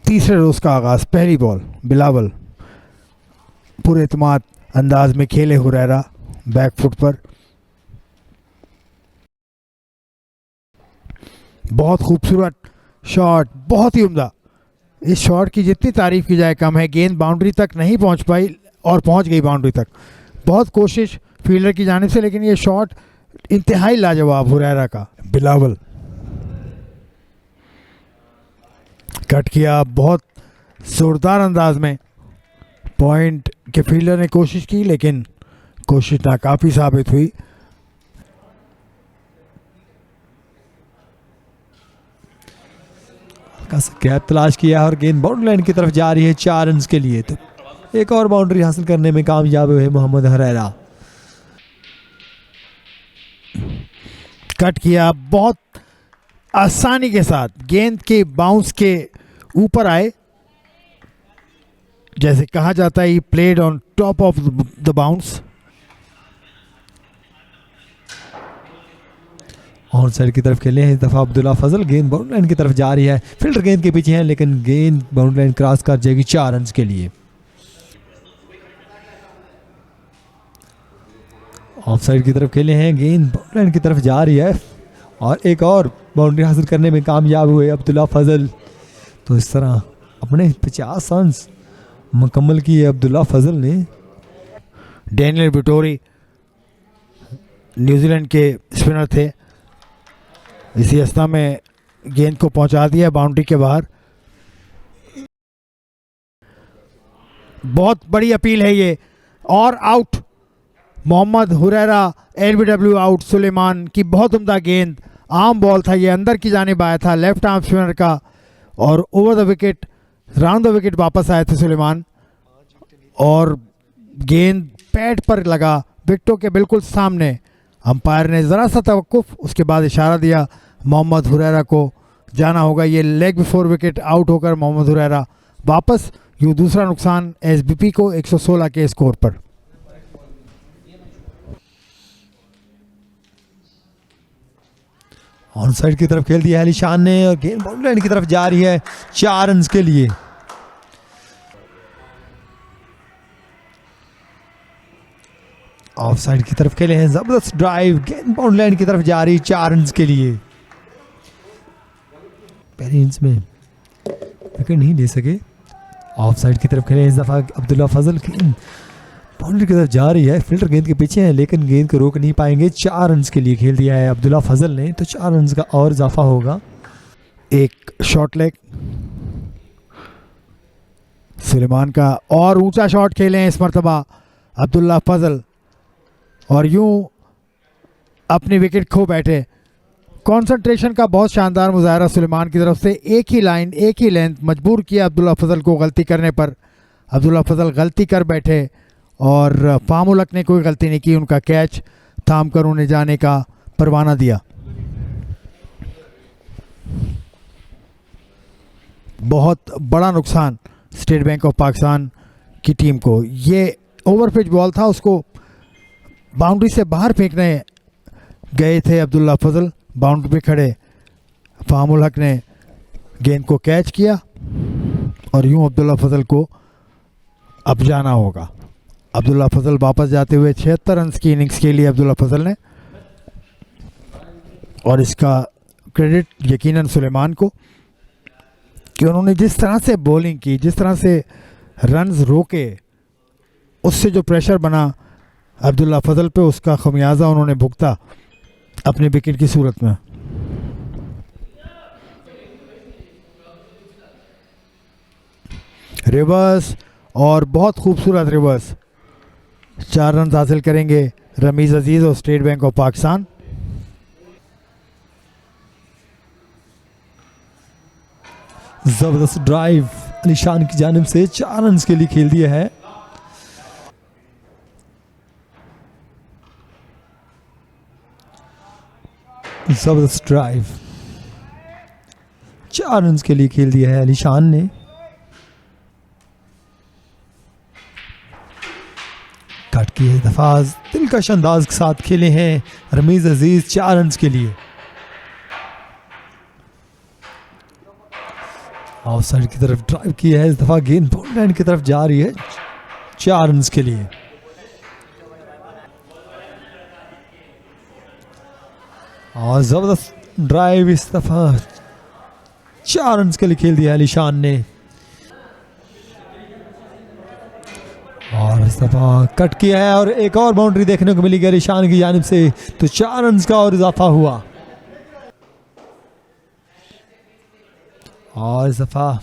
तीसरे रोज का आगाज। पहली बॉल बिलावल पूरे एतमाद अंदाज में खेले हुरैरा बैक फुट पर। बहुत खूबसूरत शॉट, बहुत ही उम्दा। इस शॉट की जितनी तारीफ की जाए कम है। गेंद बाउंड्री तक नहीं पहुंच पाई और पहुंच गई बाउंड्री तक। बहुत कोशिश फील्डर की जानिब से, लेकिन ये शॉट इंतहाई लाजवाब हुरैरा का। बिलावल कट किया बहुत जोरदार अंदाज में। पॉइंट के फील्डर ने कोशिश की लेकिन कोशिश नाकाफी साबित हुई। गैप तलाश किया और गेंद बाउंड्री लाइन की तरफ जा रही है 4 रन के लिए। तो एक और बाउंड्री हासिल करने में कामयाब हुए मोहम्मद हुरैरा। कट किया बहुत आसानी के साथ। गेंद के बाउंस के ऊपर आए, जैसे कहा जाता है, played on top of the bounce. On side की तरफ खेले हैं इस दफा अब्दुल्ला फजल। गेंद बाउंड्री लाइन की तरफ जा रही है। फील्डर गेंद के पीछे है लेकिन गेंद बाउंड्री लाइन क्रॉस कर जाएगी 4 रन के लिए। ऑफ साइड की तरफ खेले हैं। गेंद बाउंड्री लाइन की तरफ जा रही है और एक और बाउंड्री हासिल करने में कामयाब हुए अब्दुल्ला फजल। तो इस तरह अपने 50 रन मुकम्मल किए अब्दुल्ला फजल ने। डैनियल विटोरी न्यूजीलैंड के स्पिनर थे। इसी अवस्था में गेंद को पहुंचा दिया बाउंड्री के बाहर। बहुत बड़ी अपील है ये, और out. Mohammad Huraira LBW out. Suleman की बहुत उम्दा गेंद, आम बॉल था, ये अंदर की जानिब आया था लेफ्ट आर्म स्पिनर का, और over the wicket, round the wicket वापस आए थे सुलेमान, और गेंद पैड पर लगा विकेटों के बिल्कुल सामने। अंपायर ने ज़रा सा तवक्कुफ, उसके बाद इशारा दिया मोहम्मद हुरैरा को जाना होगा। ये लेग बिफोर विकेट आउट होकर मोहम्मद हुरैरा वापस। यूँ दूसरा नुकसान एसबीपी को 116 के स्कोर पर। ऑन साइड की तरफ खेल दिया है अलीशान ने और गेंद बाउंड्री लाइन की तरफ जा रही है 4 रन के लिए। ऑफ साइड की तरफ खेले हैं। जबरदस्त ड्राइव, गेंद बाउंड्री लाइन की तरफ जा रही है 4 रन के लिए। पहले इनिंग्स में विकेट नहीं ले सके। ऑफ साइड की तरफ खेले इस दफा अब्दुल्ला फजल। गेंद बाउंड्री की तरफ जा रही है। फील्डर गेंद के पीछे है लेकिन गेंद को रोक नहीं पाएंगे। 4 रन के लिए खेल दिया है अब्दुल्ला फजल ने। तो 4 रन का और इजाफा होगा। एक शॉर्ट लेग सुलेमान का, और ऊंचा शॉट खेले हैं इस मरतबा अब्दुल्ला फजल, और यूं अपनी विकेट खो बैठे। कंसंट्रेशन का बहुत शानदार मुजाहरा सुलेमान की तरफ से। एक ही लाइन, एक ही लेंथ मजबूर किया अब्दुल्ला फजल को गलती करने पर। अब्दुल्ला फजल गलती कर बैठे और फामुलक ने कोई गलती नहीं की। उनका कैच थाम कर उन्हें जाने का परवाना दिया। बहुत बड़ा नुकसान स्टेट बैंक ऑफ पाकिस्तान की टीम को। ये ओवर पिच बॉल था, उसको बाउंड्री से बाहर फेंकने गए थे अब्दुल्ला फजल। बाउंड्री पे खड़े फामुल हक ने गेंद को कैच किया, और यूं अब्दुल्ला फजल को अब जाना होगा। अब्दुल्ला फजल वापस जाते हुए 76 रन की इनिंग्स के लिए अब्दुल्ला फजल ने, और इसका क्रेडिट यकीनन सुलेमान को कि उन्होंने जिस तरह से बॉलिंग की, जिस तरह से रन्स रोके, उससे जो प्रेशर बना अब्दुल्ला फजल पे, उसका खमियाजा उन्होंने भुगता अपने विकेट की सूरत में। रिवर्स, और बहुत खूबसूरत रिवर्स। 4 रन हासिल करेंगे रमीज़ अजीज़ और स्टेट बैंक ऑफ पाकिस्तान। जबरदस्त ड्राइव अलीशान की जानिब से 4 रन के लिए खेल दिया है। जबरदस्त ड्राइव 4 रन के लिए खेल दिया है अलीशान ने। कट किए दफा दिलकश अंदाज के साथ खेले हैं रमीज अजीज 4 रन के लिए। ऑफ साइड की तरफ ड्राइव किया है, इस दफा गेंद बाउंड्री लाइन की तरफ जा रही है 4 रन के लिए। और जबरदस्त ड्राइव इस दफा 4 रन के लिए खेल दिया अलीशान ने। और इस दफा कट किया है और एक और बाउंड्री देखने को मिली अलीशान की जानिब से, तो 4 रन का और इजाफा हुआ। और इस दफा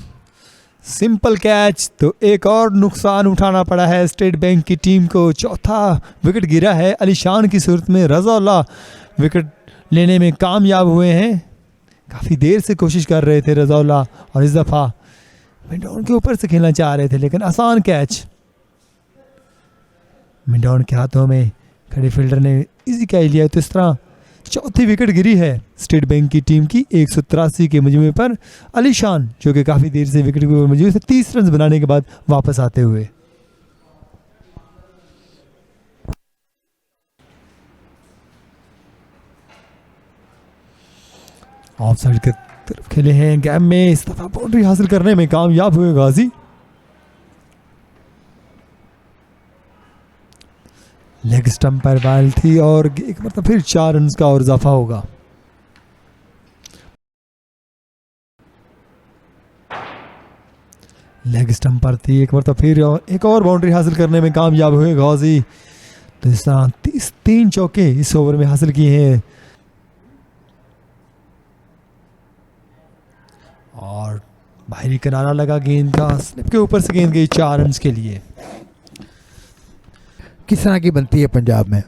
सिंपल कैच, तो एक और नुकसान उठाना पड़ा है स्टेट बैंक की टीम को। चौथा विकेट गिरा है अलीशान की सूरत में। रज़ाउल्लाह विकेट लेने में कामयाब हुए हैं। काफ़ी देर से कोशिश कर रहे थे रज़ाउल्लाह, और इस दफ़ा मिंडॉन के ऊपर से खेलना चाह रहे थे, लेकिन आसान कैच मिंडॉन के हाथों में। खड़े फील्डर ने इजी कैच लिया। तो इस तरह चौथी विकेट गिरी है स्टेट बैंक की टीम की 183 के मजमूए पर। अलीशान जो कि काफ़ी देर से विकेट के ऊपर मौजूद थे, 30 रन बनाने के बाद वापस आते हुए। ऑफ साइड की तरफ खेले हैं गैप में, इस दफा बाउंड्री हासिल करने में कामयाब हुए गाजी। लेग स्टंप पर बॉल थी और एक मतलब फिर 4 रन का और इजाफा होगा। लेग स्टंप पर थी, एक मतलब फिर एक और बाउंड्री हासिल करने में कामयाब हुए गाजी। तो इस तरह 3 चौके इस ओवर में हासिल किए हैं। और बाहरी किनारा लगा गेंद का, स्लिप के ऊपर से गेंद गई 4 रन के लिए। किस तरह की बनती है पंजाब में?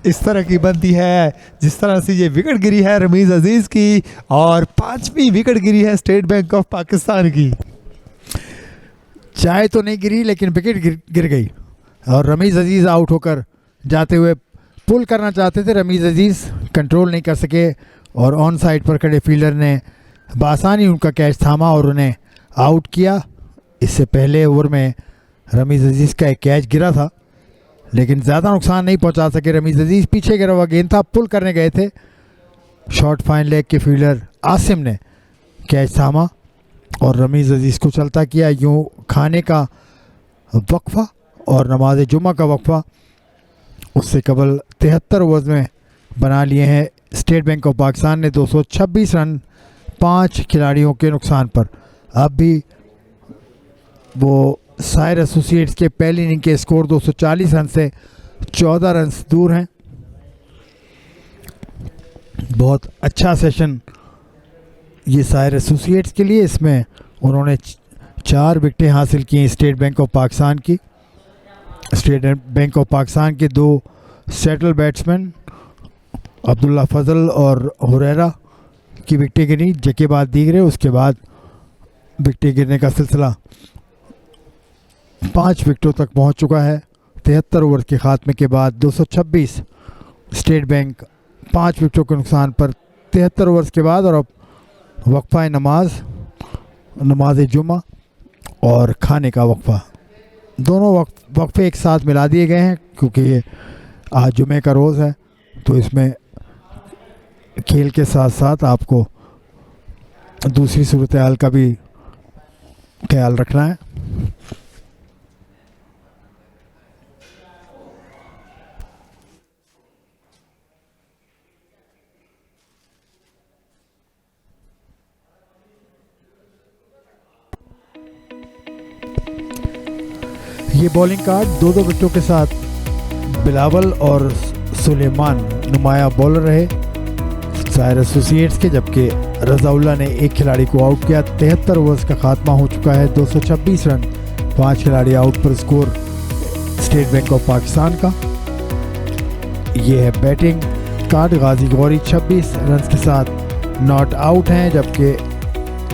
इस तरह की बनती है जिस तरह से ये विकेट गिरी है रमीज़ अजीज़ की, और 5वीं विकेट गिरी है स्टेट बैंक ऑफ पाकिस्तान की। चाय तो नहीं गिरी, लेकिन विकेट गिर गई। और रमीज़ अजीज़ आउट होकर जाते हुए पुल करना चाहते थे, रमीज़ अजीज़ कंट्रोल नहीं कर सके, और ऑन साइड पर खड़े फील्डर ने बासानी उनका कैच थामा और उन्हें आउट किया। इससे पहले ओवर में रमीज़ अजीज़ का एक कैच गिरा था, लेकिन ज़्यादा नुकसान नहीं पहुंचा सके रमीज़ अजीज़। पीछे गिरा हुआ गेंद था, पुल करने गए थे। शॉर्ट फाइन लेग के फील्डर आसिम ने कैच थामा और रमीज़ अजीज़ को चलता किया। यूँ खाने का वक्फा और नमाज जुमा का वक्फा उससे कबल 73 ओवर्स में बना लिए हैं स्टेट बैंक ऑफ पाकिस्तान ने। 226 रन 5 खिलाड़ियों के नुकसान पर। अब भी वो सायर एसोसिएट्स के पहली इनिंग के स्कोर 240 रन से 14 रन दूर हैं। बहुत अच्छा सेशन ये सायर एसोसिएट्स के लिए। इसमें उन्होंने 4 विकेटें हासिल की स्टेट बैंक ऑफ पाकिस्तान की। स्टेट बैंक ऑफ पाकिस्तान के 2 सेटल बैट्समैन अब्दुल्ला फजल और हुरैरा की विकेटें गिरी, जके बाद दीगरे। उसके बाद विकेटें गिरने का सिलसिला 5 विकेटों तक पहुंच चुका है। 73 ओवर के खात्मे के बाद 226 स्टेट बैंक 5 विकेटों के नुकसान पर 73 ओवर्स के बाद। और अब वक्फा नमाज जुमा और खाने का वक्फा, दोनों वक्फे एक साथ मिला दिए गए हैं, क्योंकि ये आज जुमे का रोज़ है। तो इसमें खेल के साथ साथ आपको दूसरी सूरत हाल का भी ख्याल रखना है। ये बॉलिंग कार्ड 2-2 विकेटों के साथ बिलावल और सुलेमान नुमाया बॉलर रहे सायर एसोसिएट्स के, जबकि रज़ाउल्लाह ने एक खिलाड़ी को आउट किया। 73 ओवर्स का खात्मा हो चुका है। 226 रन 5 खिलाड़ी आउट पर score state Bank of Pakistan का। ये है बैटिंग कार्ड। गाजी गौरी 26 रन के साथ नॉट आउट हैं, जबकि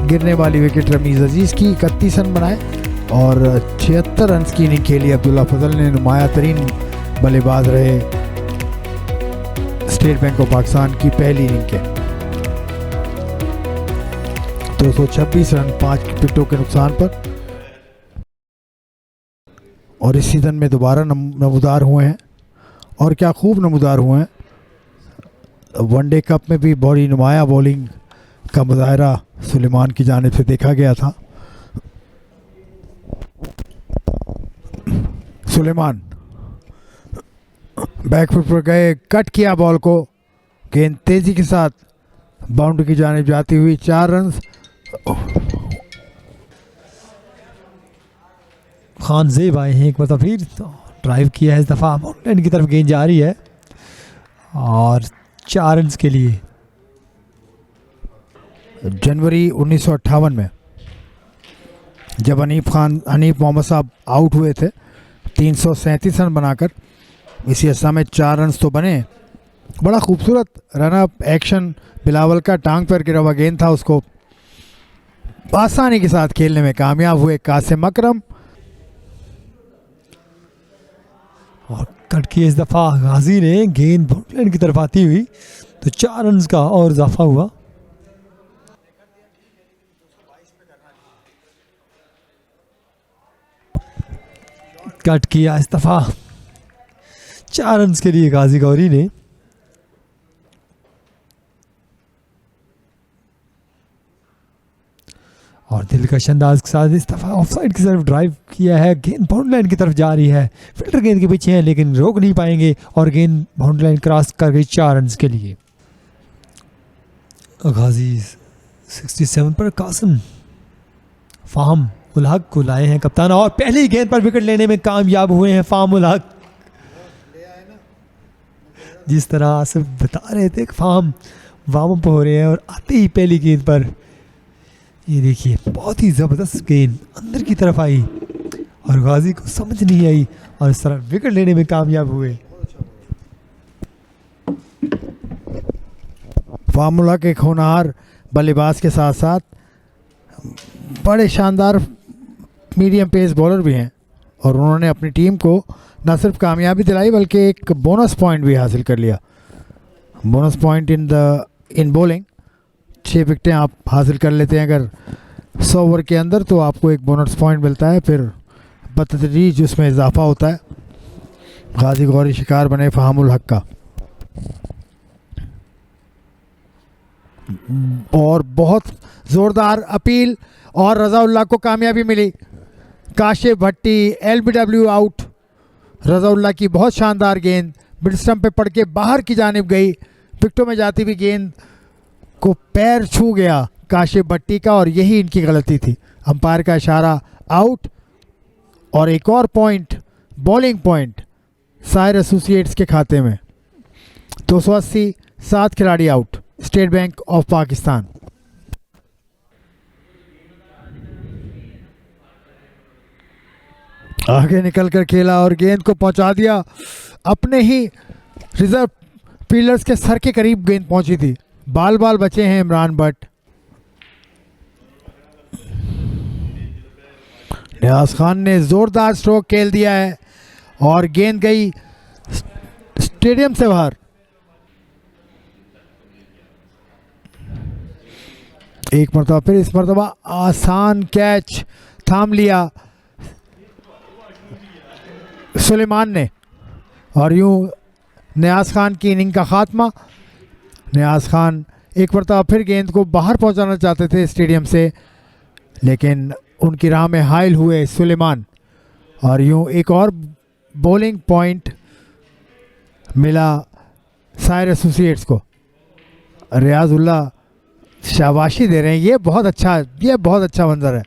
गिरने वाली विकेट रमीज़ अजीज़ की 31 रन बनाए और 76 रन की इनिंग खेली अब्दुल्ला फजल ने। नुमाया तरीन बल्लेबाज रहे स्टेट बैंक ऑफ पाकिस्तान की पहली इनिंग के। 226 रन 5 विकेटों के नुकसान पर। और इस सीज़न में दोबारा नमूदार हुए हैं, और क्या खूब नमूदार हुए हैं। वनडे कप में भी बड़ी नुमाया बॉलिंग का मुजाहरा सुलेमान की जानिब से देखा गया था। सुलेमान बैकफुट पर गए, कट किया बॉल को, गेंद तेजी के साथ बाउंड्री की जानिब जाती हुई 4 रन। खान जेब आए हैं एक बार फिर, तो ड्राइव किया है इस दफ़ा, माउंटेन की तरफ गेंद जा रही है और 4 रन के लिए। जनवरी 1958 में जब हनीफ मोहम्मद साहब आउट हुए थे 337 रन बनाकर, इसी अरसा में 4 रन तो बने। बड़ा खूबसूरत रन अप एक्शन, बिलावल का टांग पर गिरा हुआ गेंद था, उसको आसानी के साथ खेलने में कामयाब हुए कासिम अकरम। और कट किया इस दफ़ा गाजी ने, गेंद बाउंड्री की तरफ आती हुई, तो 4 रन का और इजाफा हुआ। कट किया इस दफ़ा 4 रन के लिए गाजी गौरी ने। और दिलकश अंदाज के साथ इस दफ़ा ऑफसाइड की तरफ ड्राइव किया है, गेंद बाउंड्री लाइन की तरफ जा रही है, फील्डर गेंद के पीछे है लेकिन रोक नहीं पाएंगे और गेंद बाउंड्री लाइन क्रॉस कर गई 4 रन के लिए। गाजी 67 पर कासिम फाहम उल हक को लाए हैं कप्तान, और पहली गेंद पर विकेट लेने में कामयाब हुए हैं फाहम उल हक। जिस तरह आसिफ बता रहे थे, फाहम वार्म अप हो रहे हैं और आते ही पहली गेंद पर ये देखिए बहुत ही ज़बरदस्त गेंद अंदर की तरफ आई और गाजी को समझ नहीं आई और इस तरह विकेट लेने में कामयाब हुए। फाहम उल हक एक होनहार बल्लेबाज के साथ साथ बड़े शानदार मीडियम पेस बॉलर भी हैं और उन्होंने अपनी टीम को न सिर्फ कामयाबी दिलाई बल्कि एक बोनस पॉइंट भी हासिल कर लिया। बोनस पॉइंट इन बॉलिंग 6 विकेटें आप हासिल कर लेते हैं अगर 100 ओवर के अंदर, तो आपको एक बोनस पॉइंट मिलता है, फिर बतदरीज उसमें इजाफा होता है। गाजी गौरी शिकार बने फाहम उल हक का। और बहुत ज़ोरदार अपील और रज़ाउल्लाह को कामयाबी मिली। काशिफ भट्टी LBW आउट। रज़ाउल्लाह की बहुत शानदार गेंद मिड स्टंप पे पड़ के बाहर की जानिब गई, विकेटों में जाती हुई गेंद को पैर छू गया काशिफ भट्टी का और यही इनकी गलती थी। अंपायर का इशारा, आउट। और एक और पॉइंट, बॉलिंग पॉइंट सायर एसोसिएट्स के खाते में। 280, 7 खिलाड़ी out. State Bank of Pakistan. आगे निकलकर खेला और गेंद को पहुंचा दिया, अपने ही रिजर्व फील्डर्स के सर के करीब गेंद पहुंची थी। बाल बाल बचे हैं इमरान भट्ट। नियाज खान ने जोरदार स्ट्रोक खेल दिया है और गेंद गई स्टेडियम से बाहर। एक मरतबा फिर, इस मरतबा आसान कैच थाम लिया सुलेमान ने और यूं नियाज खान की इनिंग का खात्मा। नियाज खान एक मरतबा फिर गेंद को बाहर पहुंचाना चाहते थे स्टेडियम से, लेकिन उनकी राह में हाइल हुए सुलेमान और यूं एक और बॉलिंग पॉइंट मिला सायर एसोसिएट्स को। रियाजुल्लाह शाबाशी दे रहे हैं। ये बहुत अच्छा मंजर है,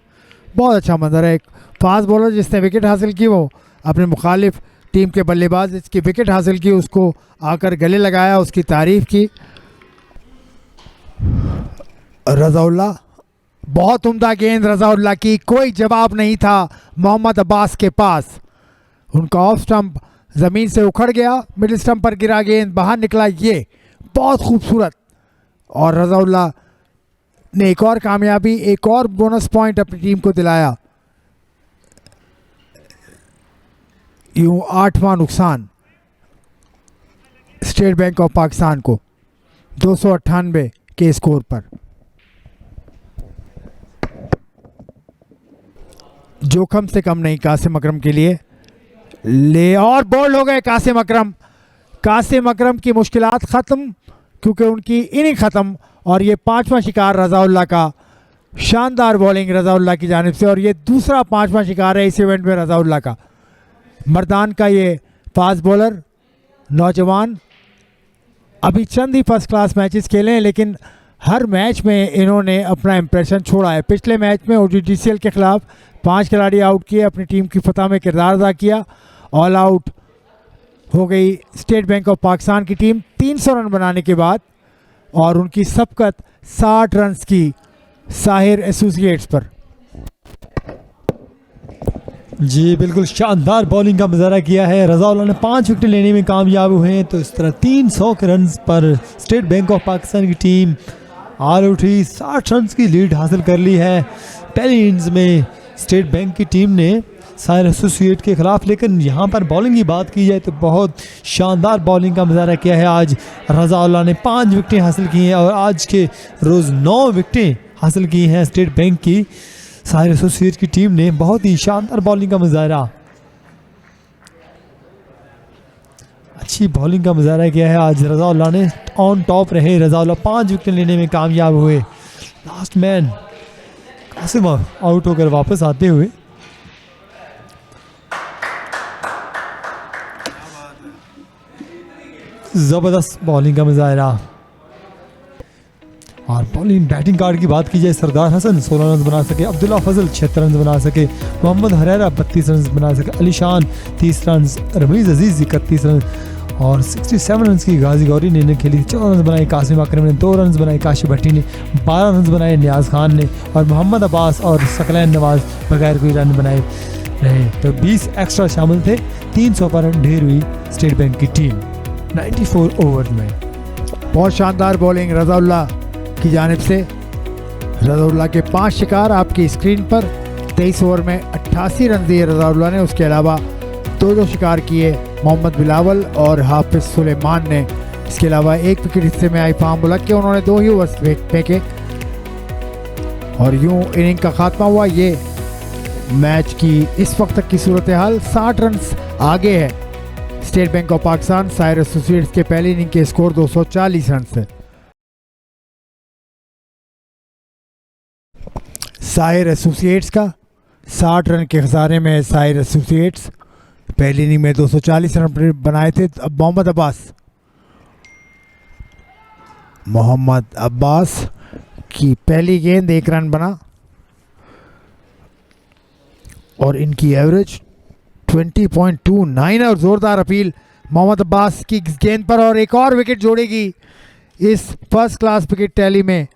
बहुत अच्छा मंजर है। एक फास्ट बॉलर जिसने विकेट हासिल की, वो अपने मुखालिफ टीम के बल्लेबाज जिसकी विकेट हासिल की उसको आकर गले लगाया, उसकी तारीफ की। रज़ाउल्लाह, बहुत उम्दा गेंद रज़ाउल्लाह की, कोई जवाब नहीं था मोहम्मद अब्बास के पास। उनका ऑफ स्टंप ज़मीन से उखड़ गया, मिडिल स्टंप पर गिरा, गेंद बाहर निकला। ये बहुत खूबसूरत। और रज़ाउल्लाह ने एक और कामयाबी, एक और बोनस पॉइंट अपनी टीम को दिलाया। यूं 8वां नुकसान स्टेट बैंक ऑफ पाकिस्तान को 298 के स्कोर पर। जोखम से कम नहीं कासिम अकरम के लिए। ले और बोल्ड हो गए कासिम अकरम। कासिम अकरम की मुश्किलात ख़त्म क्योंकि उनकी इनिंग ख़त्म। और ये 5वां शिकार रज़ाउल्लाह का, शानदार बॉलिंग रज़ाउल्लाह की जानिब से, और ये दूसरा 5वां शिकार है इस इवेंट में रज़ाउल्लाह का। मर्दान का ये फास्ट बॉलर नौजवान अभी चंद ही फर्स्ट क्लास मैचेस खेले हैं, लेकिन हर मैच में इन्होंने अपना इम्प्रेशन छोड़ा है। पिछले मैच में ODGCL के ख़िलाफ़ 5 खिलाड़ी आउट किए, अपनी टीम की फतह में किरदार अदा किया। ऑल आउट हो गई स्टेट बैंक ऑफ पाकिस्तान की टीम 300 रन बनाने के बाद, और उनकी सबकत 60 रन्स की साहिर एसोसिएट्स पर। जी बिल्कुल शानदार बॉलिंग का मुजाहरा किया है। रज़ाउल्लाह ने 5 विकेट लेने में कामयाब हुए हैं। तो इस तरह 300 के रन पर स्टेट बैंक ऑफ पाकिस्तान की टीम ऑल आउट हुई, 60 रन की लीड हासिल कर ली है। पहली इनिंग्स में स्टेट बैंक की टीम ने साहिर एसोसिएट के खिलाफ, लेकिन यहाँ पर बॉलिंग की बात की जाए तो बहुत शानदार बॉलिंग का मुजाहरा किया है। आज रज़ाउल्लाह ने 5 विकेटें हासिल की हैं और आज के रोज़ 9 विकेटें हासिल की हैं स्टेट बैंक की साहिर एसोसिएट की टीम ने। बहुत ही शानदार बॉलिंग का मुजाहरा, अच्छी बॉलिंग का मुजाहरा किया है आज रज़ाउल्लाह ने। ऑन टॉप रहे रज़ाउल्लाह, 5 विकेट लेने में कामयाब हुए। लास्ट मैन कासिम आउट होकर वापस आते हुए। ज़बरदस्त बॉलिंग का मुजाहरा। और बॉलिंग बैटिंग कार्ड की बात की जाए, सरदार हसन 16 रन बना सके, अब्दुल्ला फजल 76 रन बना सके, मोहम्मद हरेरा 32 रन बना सके, अली शान 30 रन, रमीज़ अजीज़ 31 रन और 67 रन की गाजी गौरी ने इन्हें खेली। 14 रन बनाए कासिम अकरम ने, 2 रन बनाए काशिफ भट्टी ने, 12 रन बनाए नियाज खान ने, और मोहम्मद अब्बास और सकलैन नवाज बगैर कोई रन बनाए रहे। तो 20 एक्स्ट्रा शामिल थे। 300 पर ढेर हुई स्टेट बैंक की टीम 94 ओवर में। बहुत शानदार बॉलिंग रज़ाउल्लाह की जानिब से। रज़ाउल्लाह के 5 शिकार आपकी स्क्रीन पर। 23 ओवर में 88 रन दिए रज़ाउल्लाह ने। उसके अलावा 2 शिकार किए मोहम्मद बिलावल और हाफिज सुलेमान ने। इसके अलावा 1 विकेट हिस्से में आई फाम मुलक के, उन्होंने 2 ही ओवर फेंके और यूं इनिंग का खात्मा हुआ। ये मैच की इस वक्त तक की सूरत हाल, 60 रन आगे है state Bank of Pakistan Sahir associates के पहली इनिंग के स्कोर 240 रन से। साहिर एसोसिएट्स का 60 रन के खसारे में साहिर एसोसिएट्स पहली इनिंग में 240 रन बनाए थे। अब मोहम्मद अब्बास की पहली गेंद 1 रन बना और इनकी एवरेज 20.29 है। और ज़ोरदार अपील मोहम्मद अब्बास की गेंद पर, और एक और विकेट जोड़ेगी इस फर्स्ट क्लास विकेट टैली में।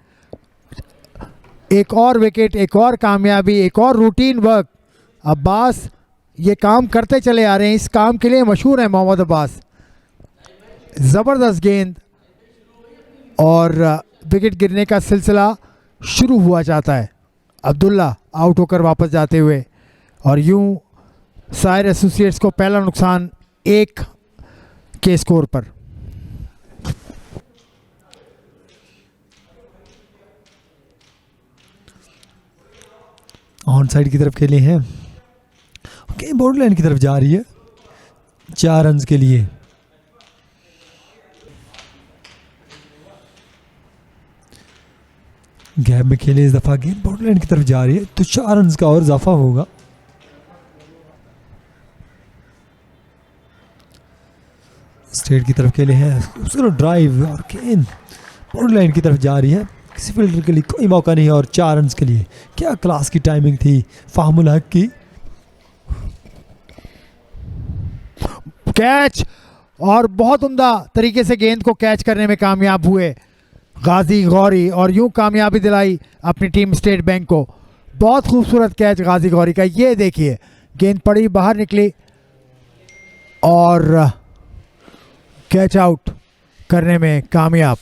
एक और विकेट, एक और कामयाबी, एक और रूटीन वर्क। अब्बास ये काम करते चले आ रहे हैं, इस काम के लिए मशहूर है मोहम्मद अब्बास। ज़बरदस्त गेंद और विकेट गिरने का सिलसिला शुरू हुआ जाता है। अब्दुल्ला आउट होकर वापस जाते हुए, और यूं साहिर एसोसिएट्स को पहला नुकसान 1 के स्कोर पर। ऑन साइड की तरफ खेले हैं, गेम बॉर्डर लाइन की तरफ जा रही है 4 रन के लिए। गैप में खेले इस दफा, गेम बॉर्डर लाइन की तरफ जा रही है तो 4 रन का और इजाफा होगा। स्ट्रेट की तरफ खेले हैं, खूबसूरत ड्राइव और गेंद बॉर्डर लाइन की तरफ जा रही है। किसी फील्डर के लिए कोई मौका नहीं है और 4 रन के लिए क्या क्लास की टाइमिंग थी फाहमुल हक की। कैच, और बहुत उम्दा तरीके से गेंद को कैच करने में कामयाब हुए गाजी गौरी, और यूं कामयाबी दिलाई अपनी टीम स्टेट बैंक को। बहुत खूबसूरत कैच गाजी गौरी का। ये देखिए गेंद पड़ी, बाहर निकली और कैच आउट करने में कामयाब।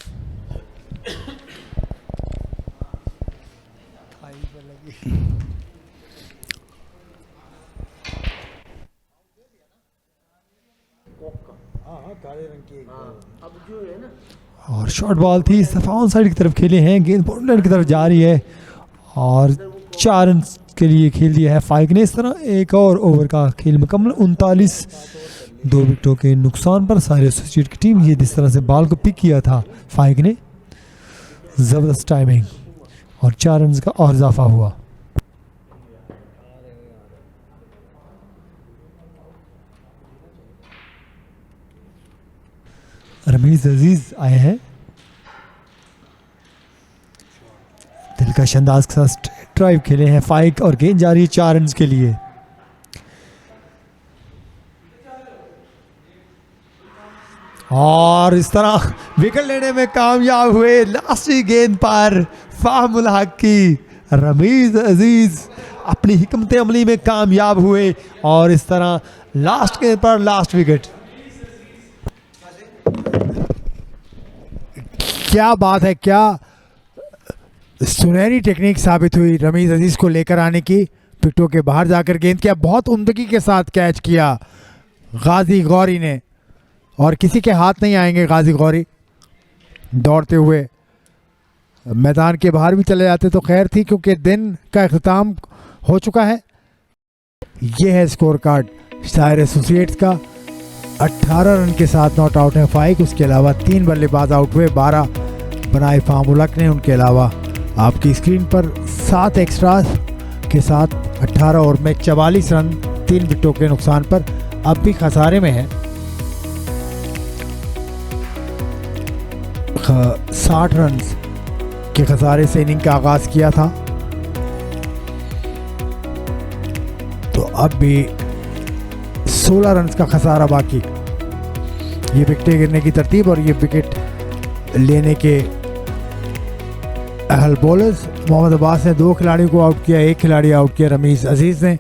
और शॉर्ट बॉल थी, इस दफा ऑन साइड की तरफ खेले हैं, गेंद बॉर्डर की तरफ जा रही है और 4 रन के लिए खेल दिया है फाइक ने। इस तरह एक और ओवर का खेल मुकम्मल। 39 2 विकेटों के नुकसान पर सारे एसोसिएट की टीम, ये जिस तरह से बॉल को पिक किया था फाइक ने, ज़बरदस्त टाइमिंग और 4 रन का और इजाफा हुआ। रमीज अजीज आए हैं दिलकश अंदाज के साथ, स्ट्रेट ड्राइव खेले हैं फाइक और गेंद जा रही है 4 रन के लिए। और इस तरह विकेट लेने में कामयाब हुए लास्ट गेंद पर फाहमुल हक की रमीज अजीज अपनी हिकमत अमली में कामयाब हुए और इस तरह लास्ट गेंद पर लास्ट विकेट। क्या बात है, क्या सुनहरी टेक्निक साबित हुई रमीज अजीज को लेकर आने की। विकेटों के बाहर जाकर गेंद किया, बहुत उम्दगी के साथ कैच किया गाजी गौरी ने, और किसी के हाथ नहीं आएंगे गाजी गौरी। दौड़ते हुए मैदान के बाहर भी चले जाते तो खैर थी, क्योंकि दिन का अख्ताम हो चुका है। ये है स्कोर कार्ड सायर एसोसिएट्स का। 18 रन के साथ नॉट आउट है फाइक, उसके अलावा 3 बल्लेबाज आउट हुए, 12 बनाए फामुलक ने। उनके अलावा आपकी स्क्रीन पर 7 एक्स्ट्रास के साथ 18 ओवर में 44 रन 3 विकेटों के नुकसान पर अब भी खसारे में है। 60 रन के खसारे से इनिंग का आगाज किया था, तो अब भी 16 रन का खसारा बाकी। ये विकेटें गिरने की तरतीब और ये विकेट लेने के अहल बॉलर्स। मोहम्मद अब्बास ने 2 खिलाड़ियों को आउट किया, 1 खिलाड़ी आउट किया रमीज अजीज ने।